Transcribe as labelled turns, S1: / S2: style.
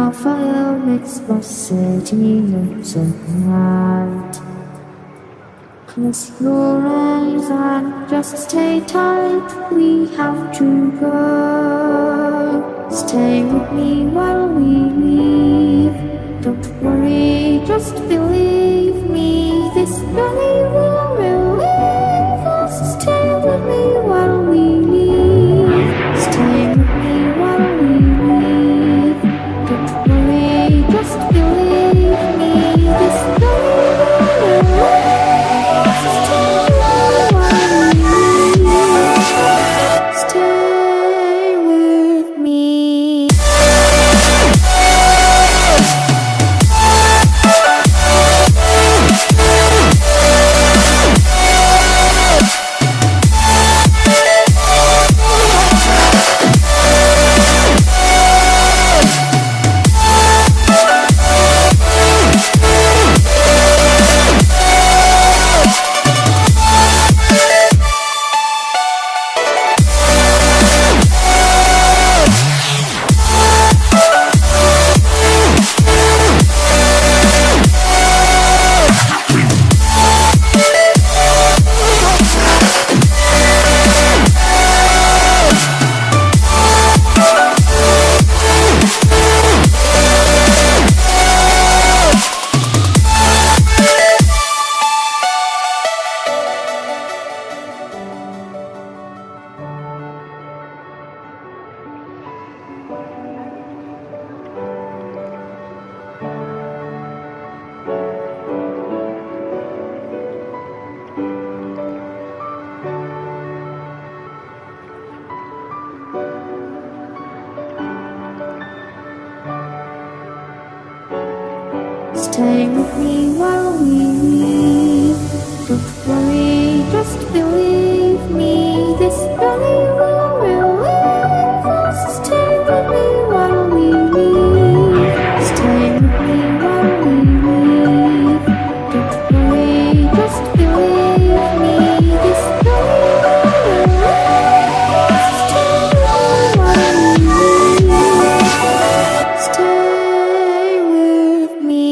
S1: our fire makes the city look so bright. Close your eyes and just stay tight, we have to go. Stay with me while we leave. Don't worry, just believe me, this journey will relieve us. Stay with me while we leave. Stay with me while we leave. Don't worry, just believe me, this journey will relieve us. Stay while we leave. Stay with me. Stay with me while we leave. Don't worry, just believe me, this journey will relieve us. Stay with me while we leave. Stay with me while we leave. Don't worry, just believe me, this journey will relieve us. Stay while we leave. Stay with me.